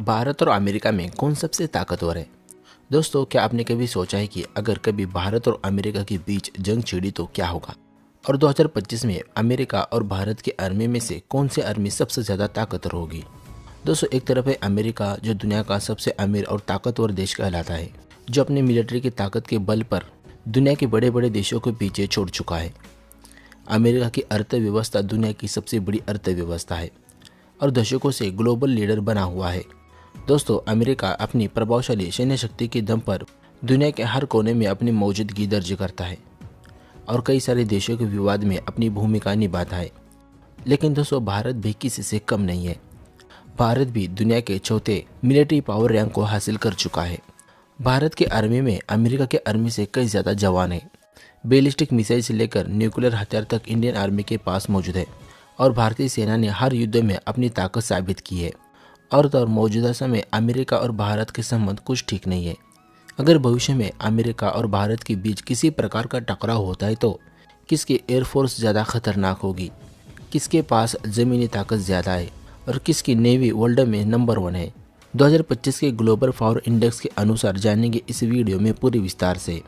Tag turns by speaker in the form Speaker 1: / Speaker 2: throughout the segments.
Speaker 1: भारत और अमेरिका में कौन सबसे ताकतवर है? दोस्तों, क्या आपने कभी सोचा है कि अगर कभी भारत और अमेरिका के बीच जंग छिड़ी तो क्या होगा? और 2025 में अमेरिका और भारत की आर्मी में से कौन सी आर्मी सबसे ज़्यादा ताकतवर होगी? दोस्तों, एक तरफ है अमेरिका, जो दुनिया का सबसे अमीर और ताकतवर देश कहलाता है, जो अपनी मिलिट्री की ताकत के बल पर दुनिया के बड़े बड़े देशों को पीछे छोड़ चुका है। अमेरिका की अर्थव्यवस्था दुनिया की सबसे बड़ी अर्थव्यवस्था है और दशकों से ग्लोबल लीडर बना हुआ है। दोस्तों, अमेरिका अपनी प्रभावशाली सैन्य शक्ति के दम पर दुनिया के हर कोने में अपनी मौजूदगी दर्ज करता है और कई सारे देशों के विवाद में अपनी भूमिका निभाता है। लेकिन दोस्तों, भारत भी किसी से कम नहीं है। भारत भी दुनिया के चौथे मिलिट्री पावर रैंक को हासिल कर चुका है। भारत की आर्मी में अमेरिका के आर्मी से कई ज़्यादा जवान हैं। बैलिस्टिक मिसाइल से लेकर न्यूक्लियर हथियार तक इंडियन आर्मी के पास मौजूद है और भारतीय सेना ने हर युद्ध में अपनी ताकत साबित की है। और तो मौजूदा समय अमेरिका और भारत के संबंध कुछ ठीक नहीं है। अगर भविष्य में अमेरिका और भारत के बीच किसी प्रकार का टकराव होता है तो किसकी एयरफोर्स ज़्यादा खतरनाक होगी, किसके पास ज़मीनी ताकत ज़्यादा है और किसकी नेवी वर्ल्ड में नंबर 1 है। 2025 के ग्लोबल पावर इंडेक्स के अनुसार जानेंगे इस वीडियो में पूरी विस्तार से।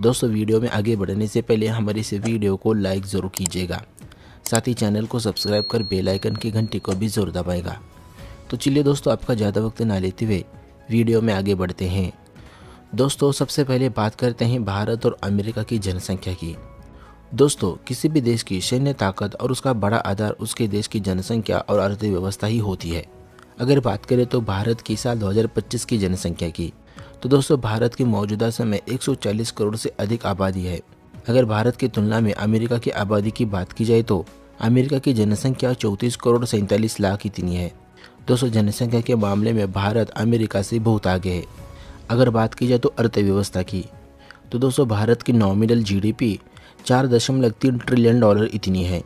Speaker 1: दोस्तों, वीडियो में आगे बढ़ने से पहले हमारी इस वीडियो को लाइक ज़रूर कीजिएगा, साथ ही चैनल को सब्सक्राइब कर बेल आइकन की घंटी को भी ज़रूर दबाएगा। तो चलिए दोस्तों, आपका ज़्यादा वक्त ना लेते हुए वीडियो में आगे बढ़ते हैं। दोस्तों, सबसे पहले बात करते हैं भारत और अमेरिका की जनसंख्या की। दोस्तों, किसी भी देश की सैन्य ताकत और उसका बड़ा आधार उसके देश की जनसंख्या और अर्थव्यवस्था ही होती है। अगर बात करें तो भारत की साल 2025 की जनसंख्या की, तो दोस्तों भारत की मौजूदा समय 140 करोड़ से अधिक आबादी है। अगर भारत की तुलना में अमेरिका की आबादी की बात की जाए तो अमेरिका की जनसंख्या 34 करोड़ 47 लाख इतनी है। दोस्तों, जनसंख्या के मामले में भारत अमेरिका से बहुत आगे है। अगर बात की जाए तो अर्थव्यवस्था की, तो दोस्तों भारत की नॉमिनल जीडीपी 4.3 ट्रिलियन डॉलर इतनी है,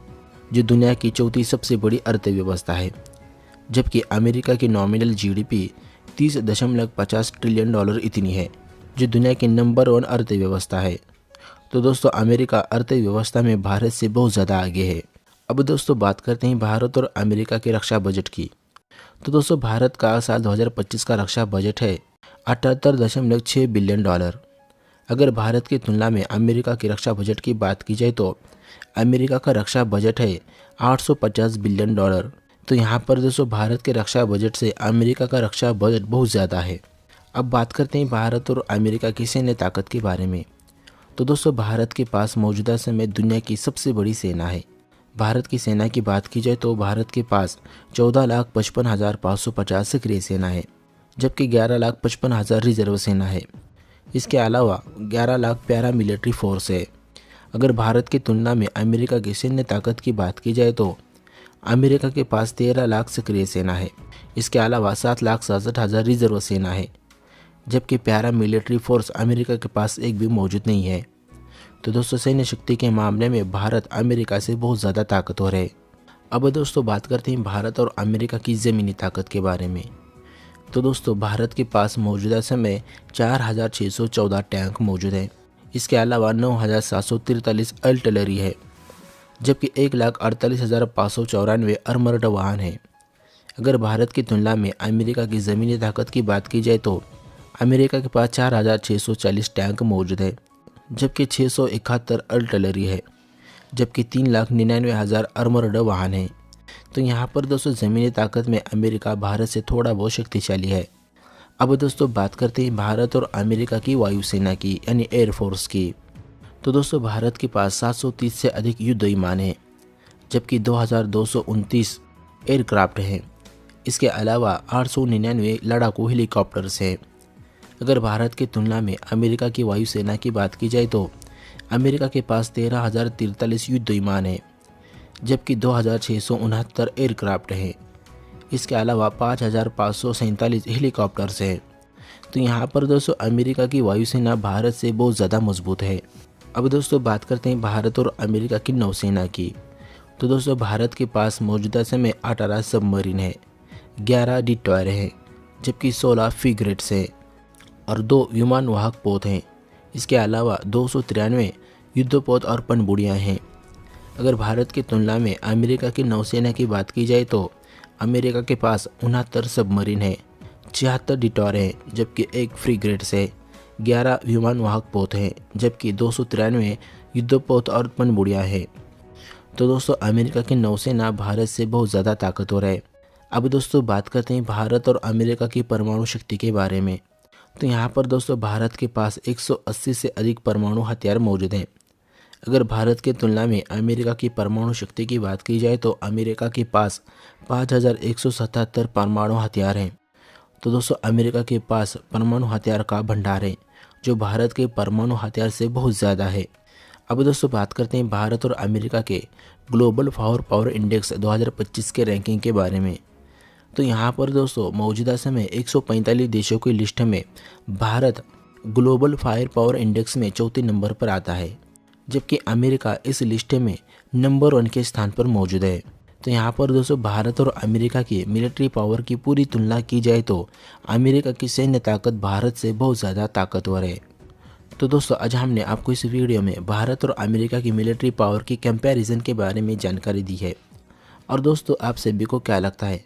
Speaker 1: जो दुनिया की चौथी सबसे बड़ी अर्थव्यवस्था है। जबकि अमेरिका की नॉमिनल जीडीपी 30.50 ट्रिलियन डॉलर इतनी है, जो दुनिया की नंबर 1 अर्थव्यवस्था है। तो दोस्तों, अमेरिका अर्थव्यवस्था में भारत से बहुत ज़्यादा आगे है। अब दोस्तों बात करते हैं भारत और अमेरिका के रक्षा बजट की। तो दोस्तों, भारत का साल 2025 का रक्षा बजट है 78.6 बिलियन डॉलर। अगर भारत की तुलना में अमेरिका के रक्षा बजट की बात की जाए तो अमेरिका का रक्षा बजट है 850 बिलियन डॉलर। तो यहाँ पर दोस्तों भारत के रक्षा बजट से अमेरिका का रक्षा बजट बहुत ज़्यादा है। अब बात करते हैं भारत और अमेरिका की सैन्य ताकत के बारे में। तो दोस्तों, भारत के पास मौजूदा समय दुनिया की सबसे बड़ी सेना है। भारत की सेना की बात की जाए तो भारत के पास 14,55,550 सक्रिय सेना है, जबकि 11,55,000 रिजर्व सेना है। इसके अलावा 11 लाख पैरा मिलिट्री फोर्स है। अगर भारत की तुलना में अमेरिका की सैन्य ताकत की बात की जाए तो अमेरिका के पास 13 लाख सक्रिय सेना है। इसके अलावा 7,67,000 रिजर्व सेना है, जबकि पैरा मिलिट्री फोर्स अमेरिका के पास एक भी मौजूद नहीं है। तो दोस्तों, सैन्य शक्ति के मामले में भारत अमेरिका से बहुत ज़्यादा ताकतवर है। अब दोस्तों बात करते हैं भारत और अमेरिका की ज़मीनी ताकत के बारे में। तो दोस्तों, भारत के पास मौजूदा समय 4,614 टैंक मौजूद हैं। इसके अलावा 9,743 आर्टिलरी है, जबकि 1,48,594 आर्मर्ड वाहन हैं। अगर भारत की तुलना में अमेरिका की ज़मीनी ताकत की बात की जाए तो अमेरिका के पास 4,640 टैंक मौजूद है, जबकि 671 आर्टिलरी है, जबकि 3,99,000 आर्मर्ड वाहन हैं। तो यहाँ पर दोस्तों ज़मीनी ताकत में अमेरिका भारत से थोड़ा बहुत शक्तिशाली है। अब दोस्तों बात करते हैं भारत और अमेरिका की वायुसेना की, यानी एयरफोर्स की। तो दोस्तों, भारत के पास 730 से अधिक युद्ध विमान हैं, जबकि 2,229 एयरक्राफ्ट हैं। इसके अलावा 899 लड़ाकू हेलीकॉप्टर्स हैं। अगर भारत की तुलना में अमेरिका की वायुसेना की बात की जाए तो अमेरिका के पास 13,043 युद्ध विमान हैं, जबकि 2,669 एयरक्राफ्ट हैं। इसके अलावा 5,547 हेलीकॉप्टर्स हैं। तो यहाँ पर दोस्तों अमेरिका की वायुसेना भारत से बहुत ज़्यादा मजबूत है। अब दोस्तों बात करते हैं भारत और अमेरिका की नौसेना की। तो दोस्तों, भारत के पास मौजूदा समय 18 सबमरीन है, 11 डिस्ट्रॉयर हैं, जबकि 16 फ्रिगेट्स हैं और 2 विमान वाहक पोत हैं। इसके अलावा 293 युद्धपोत और पनडुब्बियां हैं। अगर भारत की तुलना में अमेरिका की नौसेना की बात की जाए तो अमेरिका के पास 69 सबमरीन है, 76 डिटॉर हैं, जबकि एक फ्रीगेट्स है। 11 विमान वाहक पोत हैं, जबकि 293 युद्धपोत और पनडुब्बियां हैं। तो दोस्तों अमेरिका की नौसेना भारत से बहुत ज़्यादा ताकतवर है। अब दोस्तों बात करते हैं भारत और अमेरिका की परमाणु शक्ति के बारे में। तो यहाँ पर दोस्तों भारत के पास 180 से अधिक परमाणु हथियार मौजूद हैं। अगर भारत की तुलना में अमेरिका की परमाणु शक्ति की बात की जाए तो अमेरिका के पास 5177 परमाणु हथियार हैं। तो दोस्तों अमेरिका के पास परमाणु हथियार का भंडार है जो भारत के परमाणु हथियार से बहुत ज़्यादा है। अब दोस्तों बात करते हैं भारत और अमेरिका के ग्लोबल पावर इंडेक्स 2025 के रैंकिंग के बारे में। तो यहाँ पर दोस्तों मौजूदा समय 145 देशों की लिस्ट में Bharat global fire power index में चौथे नंबर पर आता है, जबकि अमेरिका इस लिस्ट में नंबर 1 के स्थान पर मौजूद है। तो यहाँ पर दोस्तों भारत और अमेरिका की मिलिट्री पावर की पूरी तुलना की जाए तो अमेरिका की सैन्य ताकत भारत से बहुत ज़्यादा ताकतवर है। तो दोस्तों आज हमने आपको इस वीडियो में भारत और अमेरिका की मिलिट्री पावर की कंपैरिजन के बारे में जानकारी दी है। और दोस्तों आप सभी को क्या लगता है,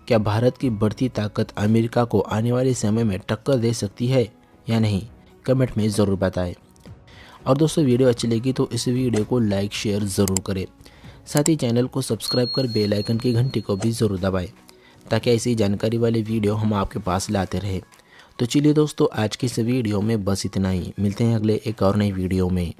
Speaker 1: क्या भारत की बढ़ती ताकत अमेरिका को आने वाले समय में टक्कर दे सकती है या नहीं? कमेंट में ज़रूर बताएं। और दोस्तों वीडियो अच्छी लगी तो इस वीडियो को लाइक शेयर ज़रूर करें। साथ ही चैनल को सब्सक्राइब कर बेल आइकन की घंटी को भी ज़रूर दबाएं ताकि ऐसी जानकारी वाले वीडियो हम आपके पास लाते रहे। तो चलिए दोस्तों आज की इस वीडियो में बस इतना ही। मिलते हैं अगले एक और नई वीडियो में।